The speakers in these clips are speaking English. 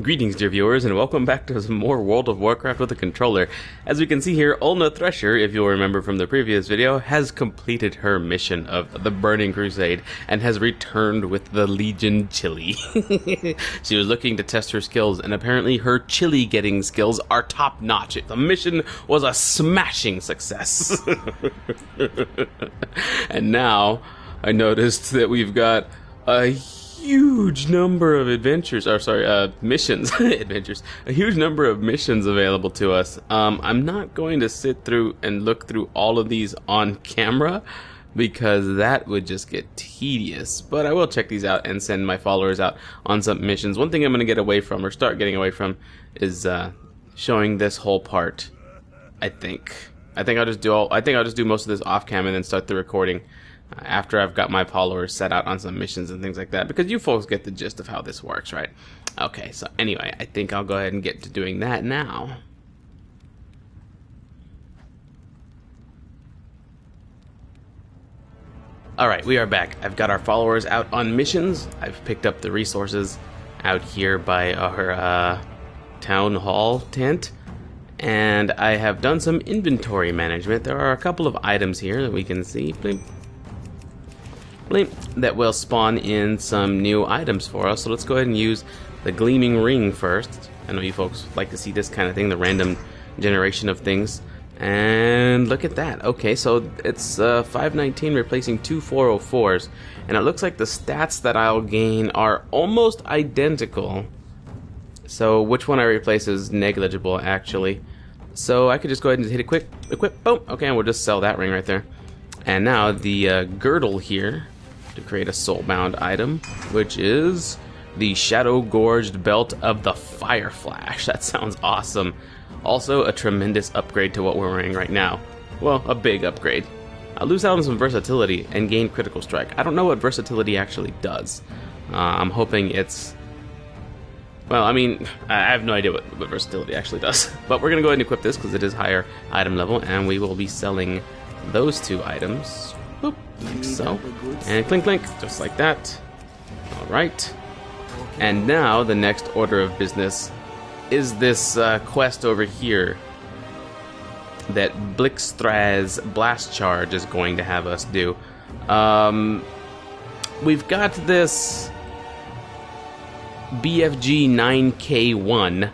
Greetings, dear viewers, and welcome back to some more World of Warcraft with a controller. As we can see here, Ulna Thresher, if you'll remember from the previous video, has completed her mission of the Burning Crusade and has returned with the Legion Chili. She was looking to test her skills, and apparently her chili getting skills are top notch. The mission was a smashing success. And now I noticed that we've got a huge number of missions, a huge number of missions available to us. I'm not going to sit through and look through all of these on camera because that would just get tedious, but I will check these out and send my followers out on some missions. One thing I'm going to get away from, or start getting away from, is showing this whole part. I think I'll just do most of this off cam and then start the recording after I've got my followers set out on some missions and things like that, because you folks get the gist of how this works, right? Okay, so anyway, I think I'll go ahead and get to doing that now. Alright, we are back. I've got our followers out on missions. I've picked up the resources out here by our town hall tent, and I have done some inventory management. There are a couple of items here that we can see that will spawn in some new items for us. So let's go ahead and use the gleaming ring first. I know you folks like to see this kind of thing, the random generation of things. And look at that. Okay, so it's 519 replacing two 404s, and it looks like the stats that I'll gain are almost identical. So which one I replace is negligible, actually. So I could just go ahead and hit equip, boom. Okay, and we'll just sell that ring right there. And now the girdle here to create a soulbound item, which is the Shadow Gorged Belt of the Fire Flash. That sounds awesome. Also a tremendous upgrade to what we're wearing right now. Well, a big upgrade. I'll lose out on some versatility and gain critical strike. I don't know what versatility actually does. I'm hoping it's... Well, I mean, I have no idea what versatility actually does. But we're going to go ahead and equip this because it is higher item level, and we will be selling those two items. Boop, like so. And clink clink, just like that. Alright. And now the next order of business is this quest over here that Blixthraz Blast Charge is going to have us do. We've got this BFG 9K1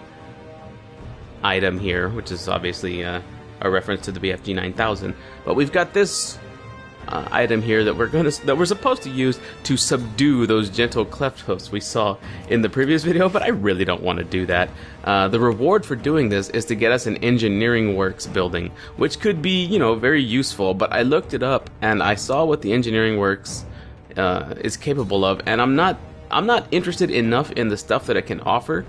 item here, which is obviously a reference to the BFG 9000, but we've got this item here that we're supposed to use to subdue those gentle cleft hoofs we saw in the previous video, but I really don't want to do that. The reward for doing this is to get us an engineering works building, which could be, you know, very useful, but I looked it up and I saw what the engineering works is capable of, and I'm not interested enough in the stuff that it can offer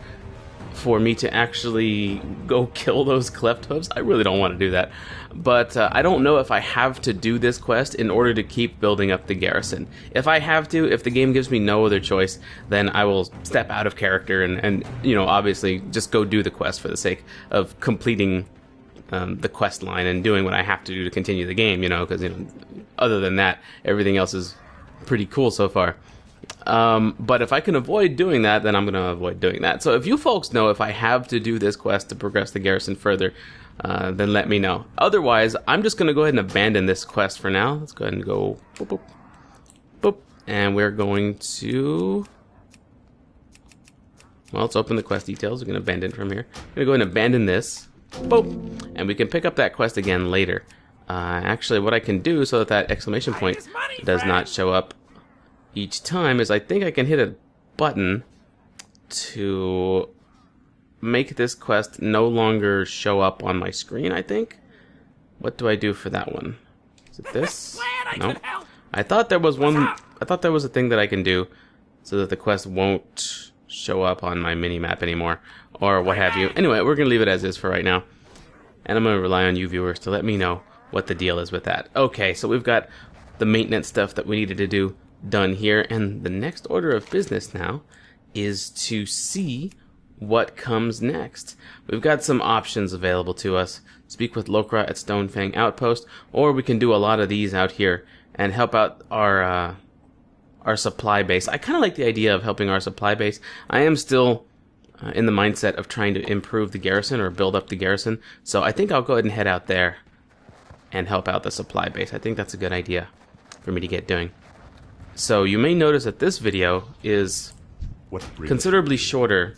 for me to actually go kill those cleft hoofs. I really don't want to do that. But I don't know if I have to do this quest in order to keep building up the garrison. If I have to, if the game gives me no other choice, then I will step out of character and you know, obviously just go do the quest for the sake of completing the quest line and doing what I have to do to continue the game, you know, because, you know, other than that, everything else is pretty cool so far. But if I can avoid doing that, then I'm going to avoid doing that. So if you folks know if I have to do this quest to progress the garrison further, then let me know. Otherwise, I'm just going to go ahead and abandon this quest for now. Let's go ahead and go boop, boop, boop. And we're going to... Well, let's open the quest details. We're going to abandon from here. I'm going to go ahead and abandon this. Boop. And we can pick up that quest again later. Actually, what I can do so that that exclamation point does not show up each time is I think I can hit a button to make this quest no longer show up on my screen, I think. What do I do for that one? Is it this? No. I thought there was one. I thought there was a thing that I can do so that the quest won't show up on my mini-map anymore, or what have you. Anyway, we're going to leave it as is for right now. And I'm going to rely on you viewers to let me know what the deal is with that. Okay, so we've got the maintenance stuff that we needed to do done here, and the next order of business now is to see what comes next. We've got some options available to us. Speak with Lokra at Stonefang Outpost, or we can do a lot of these out here and help out our supply base. I kind of like the idea of helping our supply base. I am still in the mindset of trying to improve the garrison or build up the garrison. So I think I'll go ahead and head out there and help out the supply base. I think that's a good idea for me to get doing. So you may notice that this video is considerably shorter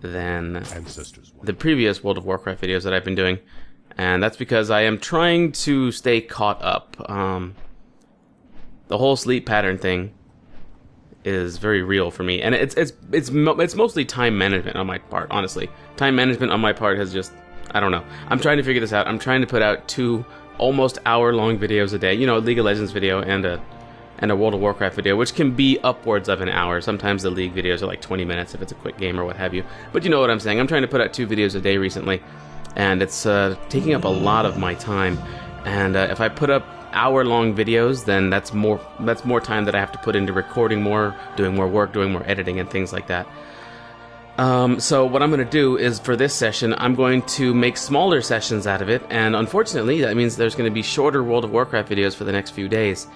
than the previous World of Warcraft videos that I've been doing. And that's because I am trying to stay caught up. The whole sleep pattern thing is very real for me, and it's mostly time management on my part. Honestly, time management on my part has just, I don't know. I'm trying to figure this out. I'm trying to put out 2 almost hour-long videos a day. You know, a League of Legends video and a World of Warcraft video, which can be upwards of an hour. Sometimes the League videos are like 20 minutes if it's a quick game or what have you. But you know what I'm saying. I'm trying to put out 2 videos a day recently, and it's taking up a lot of my time. And if I put up hour-long videos, then that's more time that I have to put into recording more, doing more work, doing more editing, and things like that. So what I'm going to do is, for this session, I'm going to make smaller sessions out of it, and unfortunately that means there's going to be shorter World of Warcraft videos for the next few days.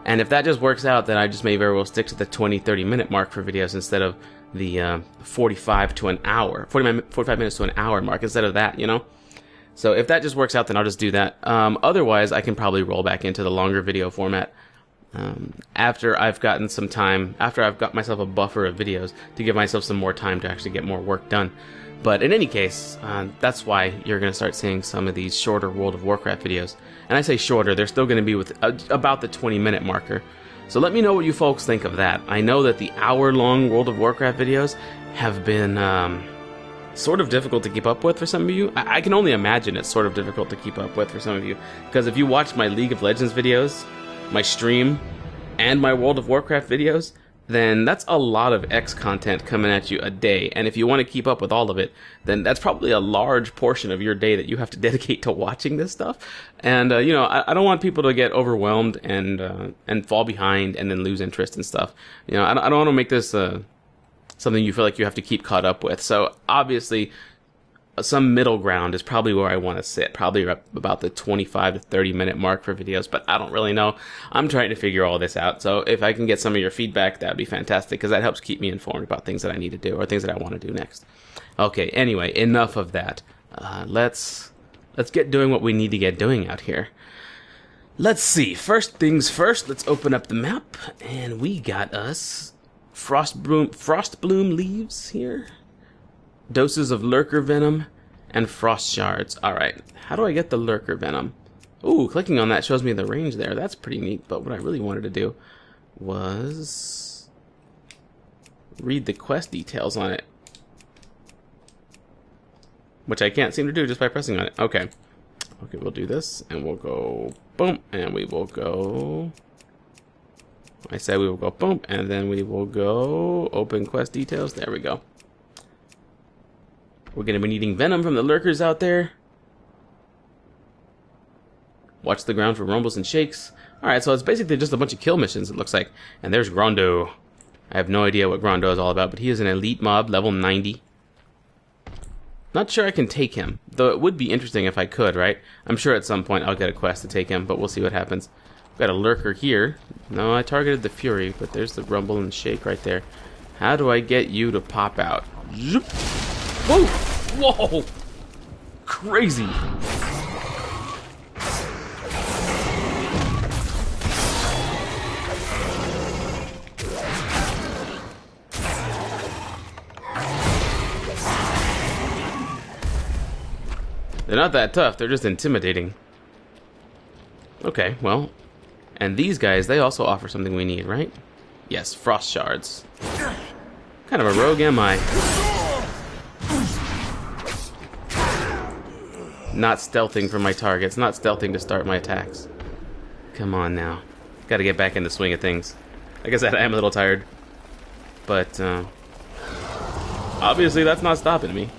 And if that just works out, then I just may very well stick to the 20-30 minute mark for videos instead of the 45 minutes to an hour mark instead of that, you know? So if that just works out, then I'll just do that. Otherwise, I can probably roll back into the longer video format after I've gotten some time, after I've got myself a buffer of videos to give myself some more time to actually get more work done. But in any case, that's why you're going to start seeing some of these shorter World of Warcraft videos. And I say shorter, they're still going to be with about the 20-minute marker. So let me know what you folks think of that. I know that the hour-long World of Warcraft videos have been sort of difficult to keep up with for some of you. I can only imagine it's sort of difficult to keep up with for some of you, because if you watch my League of Legends videos, my stream, and my World of Warcraft videos, then that's a lot of X content coming at you a day. And if you want to keep up with all of it, then that's probably a large portion of your day that you have to dedicate to watching this stuff. And you know, I don't want people to get overwhelmed and fall behind and then lose interest and stuff. You know, I don't want to make this something you feel like you have to keep caught up with. So obviously, some middle ground is probably where I want to sit, probably about the 25 to 30 minute mark for videos, but I don't really know. I'm trying to figure all this out. So if I can get some of your feedback, that'd be fantastic, because that helps keep me informed about things that I need to do or things that I want to do next. Okay, anyway, enough of that. Let's get doing what we need to get doing out here. Let's see. First things first, let's open up the map, and we got us Frostbloom leaves here, doses of lurker venom, and frost shards. Alright, how do I get the lurker venom? Ooh, clicking on that shows me the range there. That's pretty neat, but what I really wanted to do was read the quest details on it, which I can't seem to do just by pressing on it. Okay, we'll do this, and we'll go boom, and we will go... I said we will go boom, and then we will go open quest details. There we go. We're going to be needing venom from the lurkers out there. Watch the ground for rumbles and shakes. Alright, so it's basically just a bunch of kill missions, it looks like. And there's Grondo. I have no idea what Grondo is all about, but he is an elite mob, level 90. Not sure I can take him, though it would be interesting if I could, right? I'm sure at some point I'll get a quest to take him, but we'll see what happens. Got a lurker here. No, I targeted the Fury, but there's the rumble and shake right there. How do I get you to pop out? Zoop. Whoa! Whoa! Crazy! They're not that tough, they're just intimidating. Okay, well... And these guys, they also offer something we need, right? Yes, frost shards. Kind of a rogue am I? Not stealthing for my targets, not stealthing to start my attacks. Come on now. Gotta get back in the swing of things. Like I said, I am a little tired. But, obviously that's not stopping me.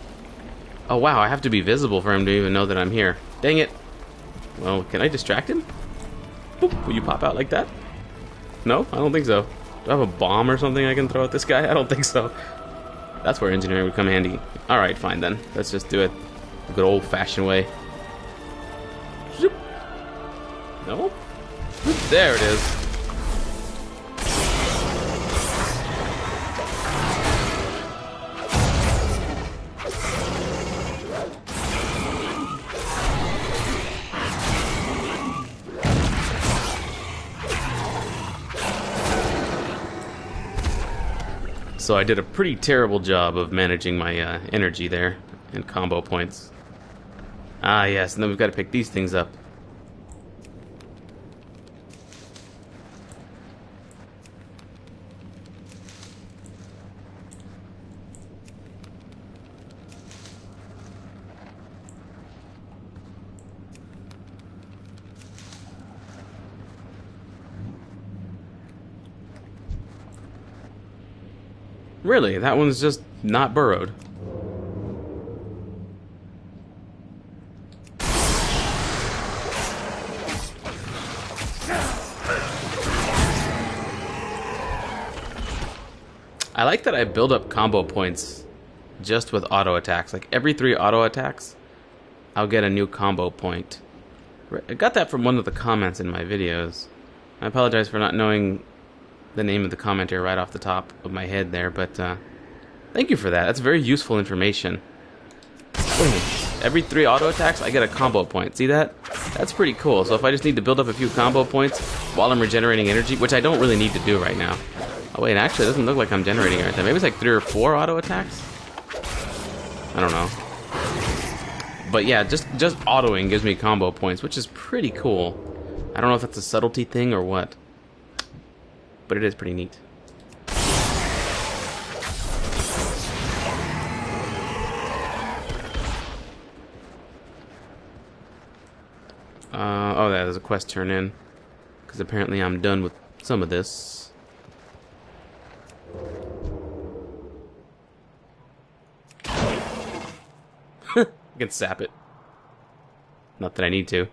Oh wow, I have to be visible for him to even know that I'm here. Dang it. Well, can I distract him? Boop, will you pop out like that? No? I don't think so. Do I have a bomb or something I can throw at this guy? I don't think so. That's where engineering would come handy. Alright, fine then. Let's just do it the good old-fashioned way. Zoop. No? Zoop. There it is. So I did a pretty terrible job of managing my energy there and combo points. Ah, yes, and then we've got to pick these things up. Really, that one's just not burrowed. I like that I build up combo points just with auto attacks. Like every 3 auto attacks, I'll get a new combo point. I got that from one of the comments in my videos. I apologize for not knowing the name of the commenter right off the top of my head there, but thank you for that. That's very useful information. Every 3 auto attacks, I get a combo point. See that? That's pretty cool. So if I just need to build up a few combo points while I'm regenerating energy, which I don't really need to do right now. Oh wait, actually it doesn't look like I'm generating right now. Maybe it's like 3 or 4 auto attacks? I don't know. But yeah, just autoing gives me combo points, which is pretty cool. I don't know if that's a subtlety thing or what, but it is pretty neat. Oh, there's a quest turn in, because apparently I'm done with some of this. I can sap it. Not that I need to.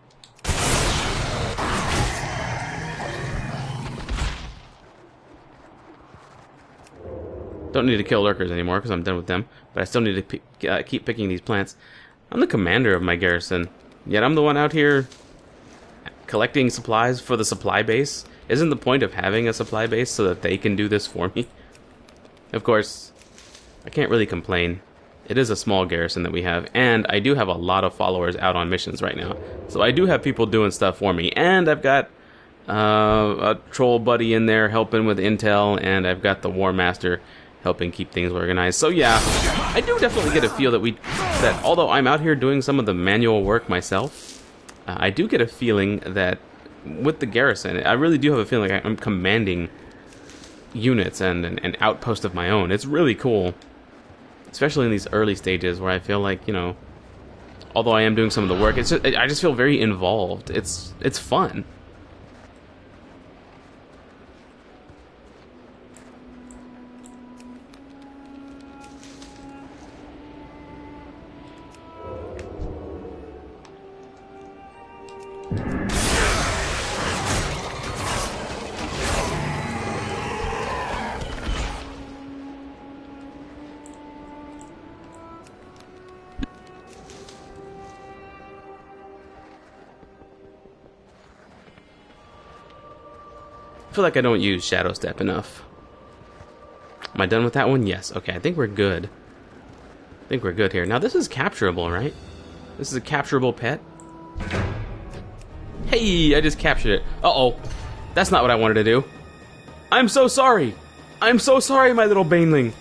Don't need to kill lurkers anymore because I'm done with them, but I still need to keep picking these plants. I'm the commander of my garrison, yet I'm the one out here collecting supplies for the supply base. Isn't the point of having a supply base so that they can do this for me? Of course, I can't really complain. It is a small garrison that we have, and I do have a lot of followers out on missions right now. So I do have people doing stuff for me, and I've got a troll buddy in there helping with intel, and I've got the War Master helping keep things organized. So yeah, I do definitely get a feel that although I'm out here doing some of the manual work myself, I do get a feeling that with the garrison, I really do have a feeling like I'm commanding units and an outpost of my own. It's really cool, especially in these early stages where I feel like, you know, although I am doing some of the work, I just feel very involved. It's fun. I feel like I don't use Shadow Step enough. Am I done with that one? Yes. Okay, I think we're good. I think we're good here. Now this is capturable, right? This is a capturable pet. Hey, I just captured it. Uh-oh. That's not what I wanted to do. I'm so sorry. I'm so sorry, my little baneling.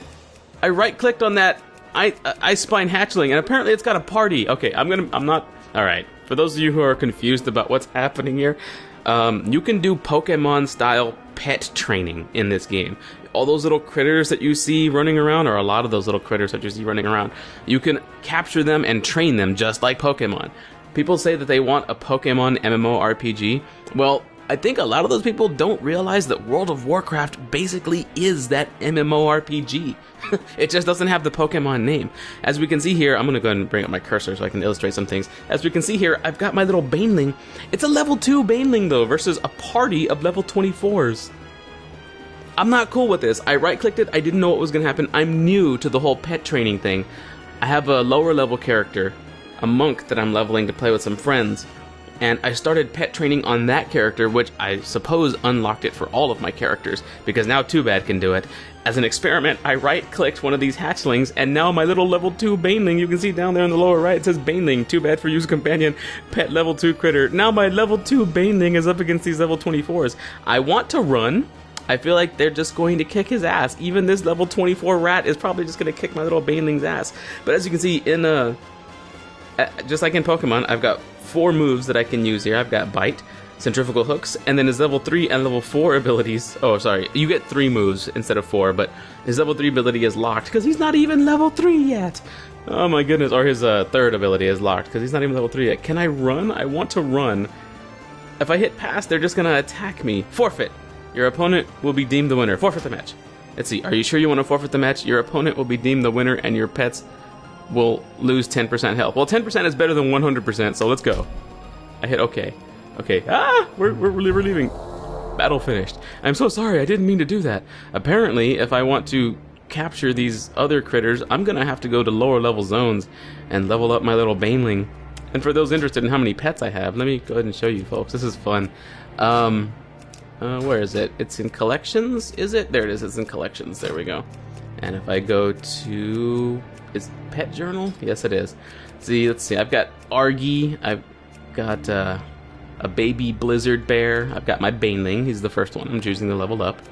I right-clicked on that Ice Spine hatchling, and apparently it's got a party. Okay, I'm not... Alright, for those of you who are confused about what's happening here, you can do Pokemon-style pet training in this game. All those little critters that you see running around, or a lot of those little critters that you see running around, you can capture them and train them just like Pokemon. People say that they want a Pokemon MMORPG. Well, I think a lot of those people don't realize that World of Warcraft basically is that MMORPG. It just doesn't have the Pokemon name. As we can see here, I'm going to go ahead and bring up my cursor so I can illustrate some things. As we can see here, I've got my little Baneling. It's a level 2 Baneling, though, versus a party of level 24s. I'm not cool with this. I right-clicked it. I didn't know what was going to happen. I'm new to the whole pet training thing. I have a lower-level character, a monk that I'm leveling to play with some friends. And I started pet training on that character, which I suppose unlocked it for all of my characters, because now Too Bad can do it. As an experiment, I right-clicked one of these hatchlings, and now my little level 2 Baneling, you can see down there in the lower right, it says Baneling, Too Bad for Use Companion, Pet level 2 Critter. Now my level 2 Baneling is up against these level 24s. I want to run. I feel like they're just going to kick his ass. Even this level 24 rat is probably just going to kick my little baneling's ass. But as you can see, in just like in Pokemon, I've got 4 moves that I can use here. I've got Bite, Centrifugal Hooks, and then his level 3 and level 4 abilities. Oh, sorry, you get 3 moves instead of 4, but his level 3 ability is locked because he's not even level 3 yet. Oh my goodness, or his third ability is locked because he's not even level 3 yet. Can I run? I want to run. If I hit pass, they're just going to attack me. Forfeit. Your opponent will be deemed the winner. Forfeit the match. Let's see, are you sure you want to forfeit the match? Your opponent will be deemed the winner and your pets will lose 10% health. Well, 10% is better than 100%, so let's go. I hit OK. Okay, we're leaving. Battle finished. I'm so sorry, I didn't mean to do that. Apparently, if I want to capture these other critters, I'm gonna have to go to lower level zones and level up my little baneling. And for those interested in how many pets I have, let me go ahead and show you folks. This is fun. Where is it? It's in collections, is it? There it is, it's in collections, there we go. And if I go to, is pet journal? Yes it is. See, let's see, I've got Argy, I've got a baby blizzard bear. I've got my baneling. He's the first one I'm choosing to level up.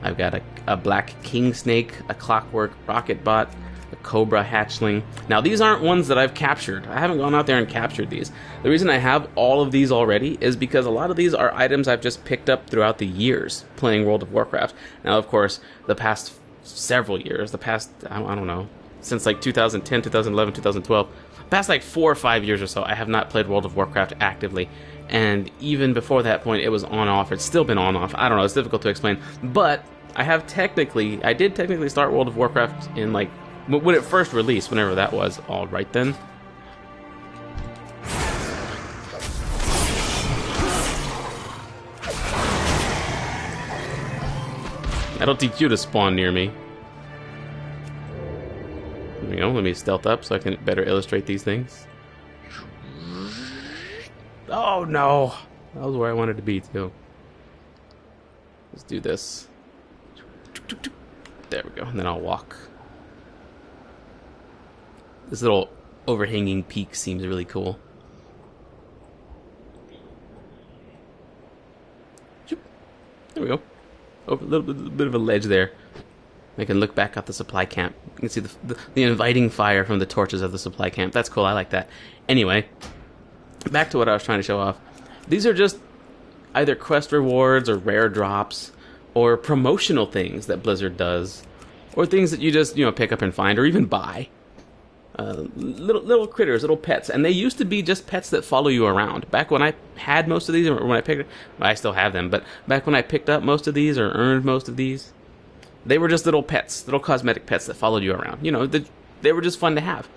I've got a black king snake, a clockwork rocket bot, a cobra hatchling. Now these aren't ones that I've captured. I haven't gone out there and captured these. The reason I have all of these already is because a lot of these are items I've just picked up throughout the years playing World of Warcraft. Now of course the past several years, the past, I don't know, since like 2010, 2011, 2012, past like 4 or 5 years or so, I have not played World of Warcraft actively. And even before that point, it was on-off. It's still been on-off. I don't know. It's difficult to explain. But I did technically start World of Warcraft in, like, when it first released, whenever that was. All right, then. That'll teach you to spawn near me. There we go. Let me stealth up so I can better illustrate these things. Oh no! That was where I wanted to be too. Let's do this. There we go, and then I'll walk. This little overhanging peak seems really cool. There we go. Over a little bit of a ledge there. I can look back at the supply camp. You can see the inviting fire from the torches of the supply camp. That's cool, I like that. Anyway, back to what I was trying to show off. These are just either quest rewards or rare drops or promotional things that Blizzard does, or things that you just, pick up and find or even buy. Little critters, little pets, and they used to be just pets that follow you around. Back when I had most of these, or when I picked, well, I still have them, but back when I picked up most of these or earned most of these, they were just little pets, little cosmetic pets that followed you around. They were just fun to have.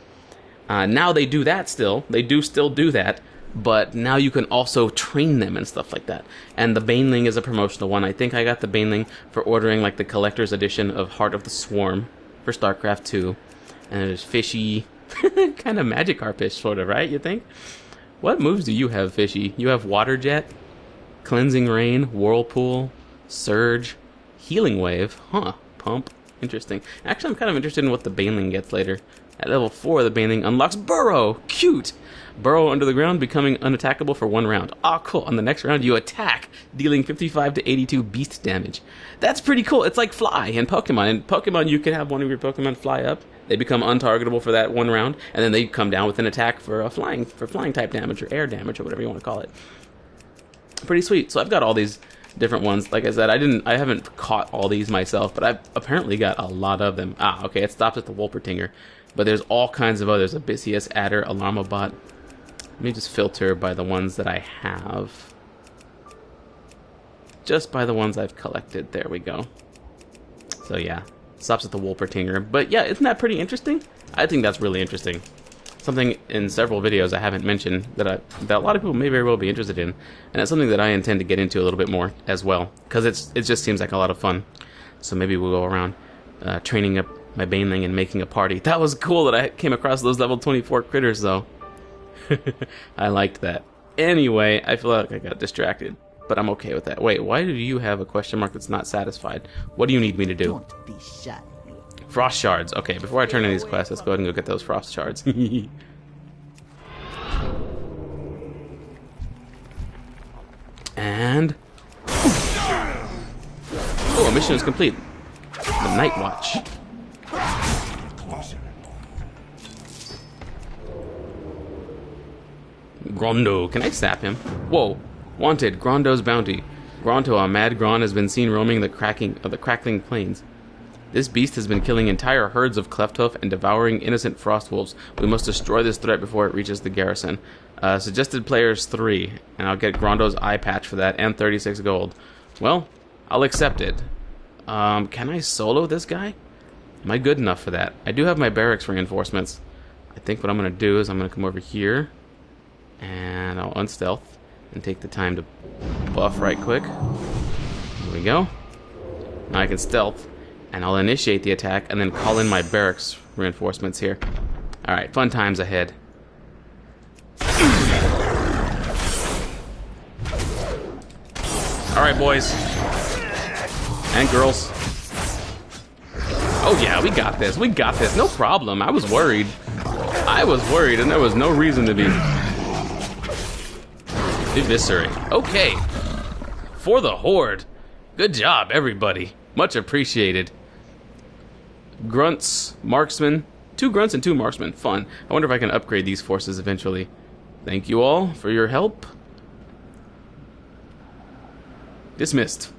Now they do that still. They do still do that, but now you can also train them and stuff like that. And the Baneling is a promotional one. I think I got the Baneling for ordering like the collector's edition of Heart of the Swarm for StarCraft 2. And there's Fishy, kind of Magikarp-ish sort of, right? You think? What moves do you have, Fishy? You have Water Jet, Cleansing Rain, Whirlpool, Surge, Healing Wave, Pump. Interesting. Actually, I'm kind of interested in what the Baneling gets later. At level 4, the Baneling unlocks Burrow. Cute! Burrow under the ground, becoming unattackable for 1 round. Cool. On the next round, you attack, dealing 55 to 82 beast damage. That's pretty cool. It's like Fly in Pokemon. In Pokemon, you can have one of your Pokemon fly up. They become untargetable for that 1 round, and then they come down with an attack for flying type damage or air damage or whatever you want to call it. Pretty sweet. So I've got all these different ones. Like I said, I haven't caught all these myself, but I've apparently got a lot of them. Okay, it stops at the Wolpertinger. But there's all kinds of others. Abyssius, Adder, Alarmobot. Let me just filter by the ones that I have. Just by the ones I've collected. There we go. So yeah, stops at the Wolpertinger. But yeah, isn't that pretty interesting? I think that's really interesting. Something in several videos I haven't mentioned that a lot of people may very well be interested in. And it's something that I intend to get into a little bit more as well. Because it just seems like a lot of fun. So maybe we'll go around training up my Baneling and making a party. That was cool that I came across those level 24 critters though. I liked that. Anyway, I feel like I got distracted, but I'm okay with that. Wait, why do you have a question mark that's not satisfied? What do you need me to do? Don't be shy. Frost shards. Okay, before I turn in these quests, let's go ahead and go get those frost shards. And Oh, mission is complete. The Night Watch. Grondo. Can I sap him? Whoa. Wanted. Grondo's bounty. Gronto, a mad Gron, has been seen roaming the crackling plains. This beast has been killing entire herds of Clefthoof and devouring innocent frostwolves. We must destroy this threat before it reaches the garrison. Suggested players 3, and I'll get Grondo's eye patch for that, and 36 gold. Well, I'll accept it. Can I solo this guy? Am I good enough for that? I do have my barracks reinforcements. I think what I'm going to do is I'm going to come over here, and I'll unstealth, and take the time to buff right quick. There we go. Now I can stealth, and I'll initiate the attack, and then call in my barracks reinforcements here. Alright, fun times ahead. Alright, boys. And girls. Oh yeah, we got this. We got this. No problem. I was worried. I was worried, and there was no reason to be. Eviscerate. Okay. For the Horde. Good job, everybody. Much appreciated. Grunts, marksmen. 2 grunts and 2 marksmen. Fun. I wonder if I can upgrade these forces eventually. Thank you all for your help. Dismissed.